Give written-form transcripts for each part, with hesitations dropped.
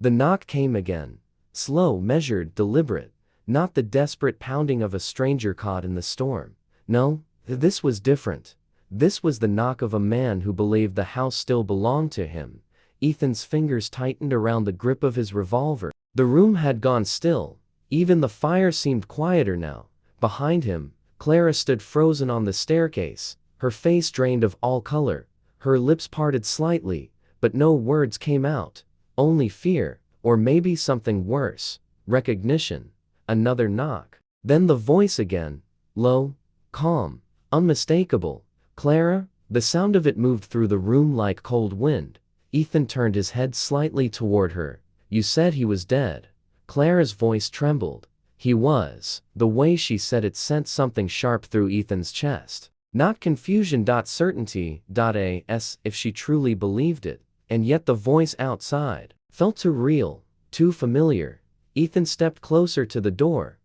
The knock came again. Slow, measured, deliberate. Not the desperate pounding of a stranger caught in the storm. No, this was different. This was the knock of a man who believed the house still belonged to him. Ethan's fingers tightened around the grip of his revolver. The room had gone still. Even the fire seemed quieter now. Behind him, Clara stood frozen on the staircase, her face drained of all color. Her lips parted slightly, but no words came out. Only fear, or maybe something worse. Recognition. Another knock. Then the voice again. Low, calm, unmistakable. Clara? The sound of it moved through the room like cold wind. Ethan turned his head slightly toward her. You said he was dead. Clara's voice trembled. He was. The way she said it sent something sharp through Ethan's chest. Not confusion. Certainty. As if she truly believed it. And yet the voice outside felt too real, too familiar. Ethan stepped closer to the door.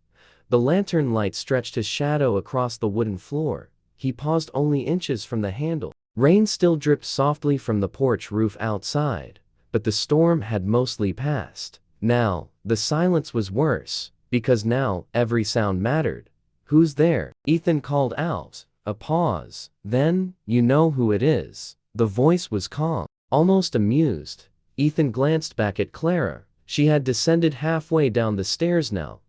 The lantern light stretched his shadow across the wooden floor. He paused only inches from the handle. Rain still dripped softly from the porch roof outside, but the storm had mostly passed. Now, the silence was worse, because now every sound mattered. Who's there? Ethan called out. A pause. Then, you know who it is. The voice was calm, almost amused. Ethan glanced back at Clara. She had descended halfway down the stairs now,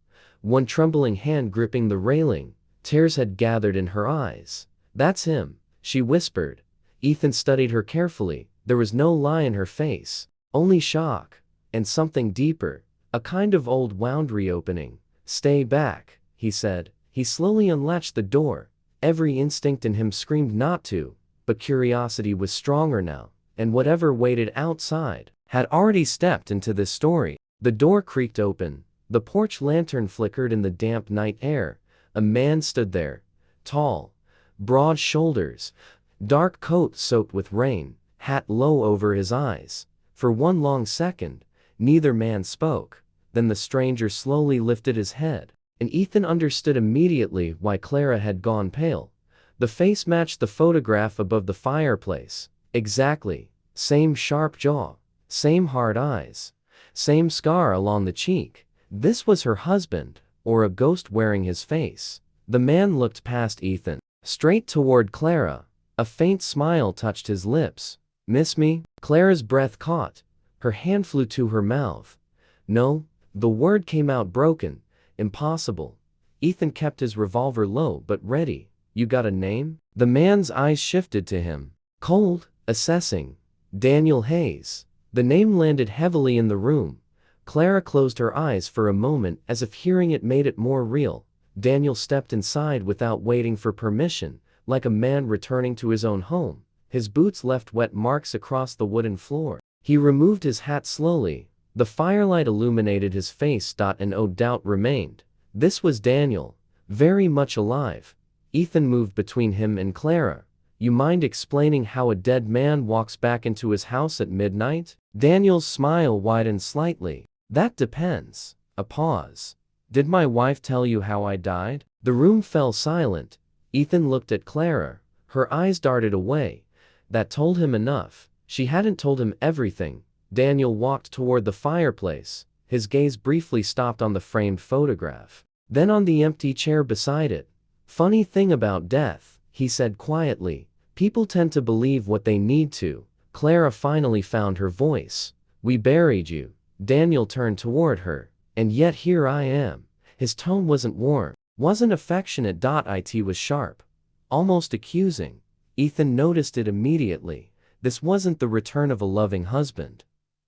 one trembling hand gripping the railing. Tears had gathered in her eyes. That's him, she whispered. Ethan studied her carefully. There was no lie in her face, only shock, and something deeper, a kind of old wound reopening. Stay back, he said. He slowly unlatched the door. Every instinct in him screamed not to, but curiosity was stronger now, and whatever waited outside had already stepped into this story. The door creaked open. The porch lantern flickered in the damp night air. A man stood there, tall, broad shoulders, dark coat soaked with rain, hat low over his eyes. For one long second, neither man spoke. Then the stranger slowly lifted his head, and Ethan understood immediately why Clara had gone pale. The face matched the photograph above the fireplace. Exactly. Same sharp jaw, same hard eyes, same scar along the cheek. This was her husband, or a ghost wearing his face. The man looked past Ethan, straight toward Clara. A faint smile touched his lips. Miss me? Clara's breath caught. Her hand flew to her mouth. No, the word came out broken. Impossible. Ethan kept his revolver low but ready. You got a name? The man's eyes shifted to him. Cold, assessing. Daniel Hayes. The name landed heavily in the room. Clara closed her eyes for a moment as if hearing it made it more real. Daniel stepped inside without waiting for permission, like a man returning to his own home. His boots left wet marks across the wooden floor. He removed his hat slowly. The firelight illuminated his face. And no doubt remained. This was Daniel, very much alive. Ethan moved between him and Clara. You mind explaining how a dead man walks back into his house at midnight? Daniel's smile widened slightly. That depends. A pause. Did my wife tell you how I died? The room fell silent. Ethan looked at Clara. Her eyes darted away. That told him enough. She hadn't told him everything. Daniel walked toward the fireplace. His gaze briefly stopped on the framed photograph, then on the empty chair beside it. Funny thing about death, he said quietly. People tend to believe what they need to. Clara finally found her voice. We buried you. Daniel turned toward her. And yet here I am. His tone wasn't warm, wasn't affectionate. It was sharp, almost accusing. Ethan noticed it immediately. This wasn't the return of a loving husband.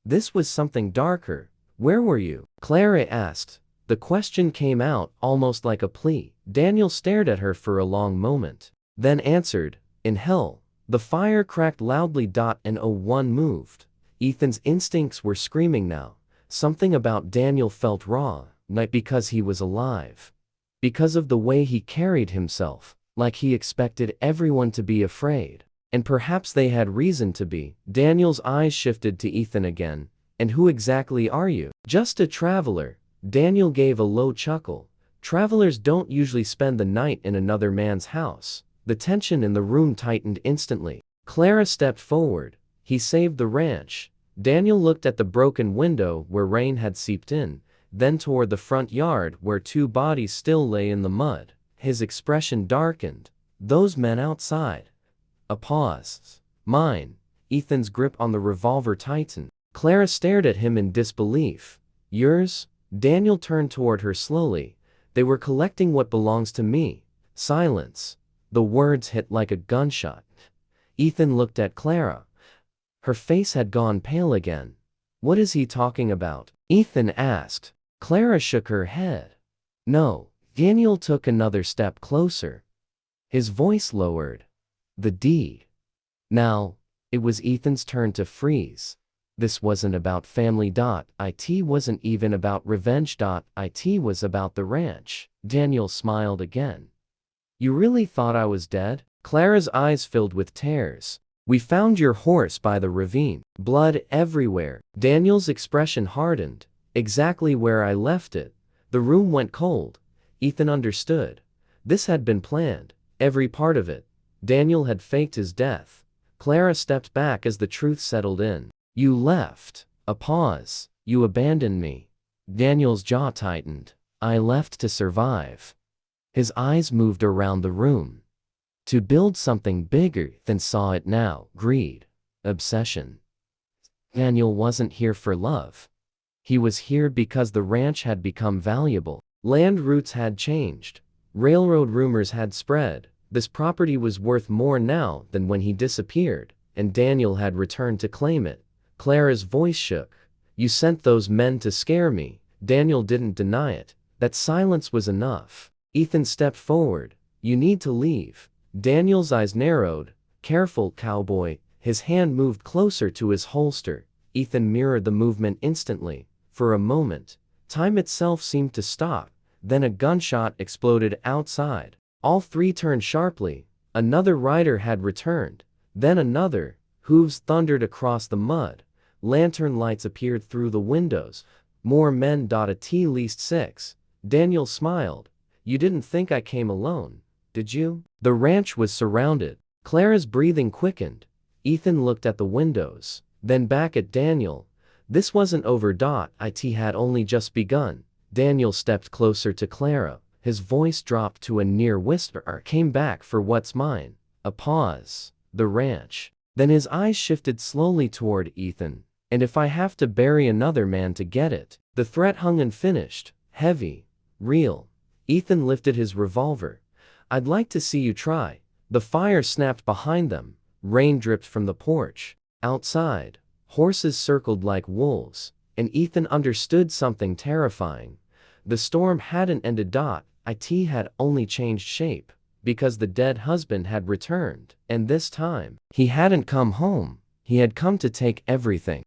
This was something darker. Where were you? Clara asked. The question came out almost like a plea. Daniel stared at her for a long moment, then answered, in hell. The fire cracked loudly. And one moved. Ethan's instincts were screaming now. Something about Daniel felt raw, not because he was alive, because of the way he carried himself, like he expected everyone to be afraid. And perhaps they had reason to be. Daniel's eyes shifted to Ethan again. And who exactly are you? Just a traveler. Daniel gave a low chuckle. Travelers don't usually spend the night in another man's house. The tension in the room tightened instantly. Clara stepped forward. He saved the ranch. Daniel looked at the broken window where rain had seeped in, then toward the front yard where two bodies still lay in the mud. His expression darkened. Those men outside. A pause. Mine. Ethan's grip on the revolver tightened. Clara stared at him in disbelief. Yours? Daniel turned toward her slowly. They were collecting what belongs to me. Silence. The words hit like a gunshot. Ethan looked at Clara. Her face had gone pale again. What is he talking about? Ethan asked. Clara shook her head. No. Daniel took another step closer. His voice lowered. The deed. Now, it was Ethan's turn to freeze. This wasn't about family. It wasn't even about revenge. It was about the ranch. Daniel smiled again. You really thought I was dead? Clara's eyes filled with tears. We found your horse by the ravine. Blood everywhere. Daniel's expression hardened. Exactly where I left it. The room went cold. Ethan understood. This had been planned. Every part of it. Daniel had faked his death. Clara stepped back as the truth settled in. You left. A pause. You abandoned me. Daniel's jaw tightened. I left to survive. His eyes moved around the room. To build something bigger than saw it now. Greed. Obsession. Daniel wasn't here for love. He was here because the ranch had become valuable. Land routes had changed. Railroad rumors had spread. This property was worth more now than when he disappeared, and Daniel had returned to claim it. Clara's voice shook. You sent those men to scare me. Daniel didn't deny it. That silence was enough. Ethan stepped forward. You need to leave. Daniel's eyes narrowed. Careful, cowboy. His hand moved closer to his holster. Ethan mirrored the movement instantly. For a moment, time itself seemed to stop. Then a gunshot exploded outside. All three turned sharply. Another rider had returned. Then another. Hooves thundered across the mud. Lantern lights appeared through the windows. More men. At least 6. Daniel smiled. You didn't think I came alone, did you? The ranch was surrounded. Clara's breathing quickened. Ethan looked at the windows, then back at Daniel. This wasn't over. It had only just begun. Daniel stepped closer to Clara. His voice dropped to a near whisper. Came back for what's mine. A pause. The ranch. Then his eyes shifted slowly toward Ethan. And if I have to bury another man to get it. The threat hung unfinished. Heavy. Real. Ethan lifted his revolver. I'd like to see you try. The fire snapped behind them. Rain dripped from the porch. Outside, horses circled like wolves. And Ethan understood something terrifying. The storm hadn't ended. It had only changed shape. Because the dead husband had returned. And this time, he hadn't come home. He had come to take everything.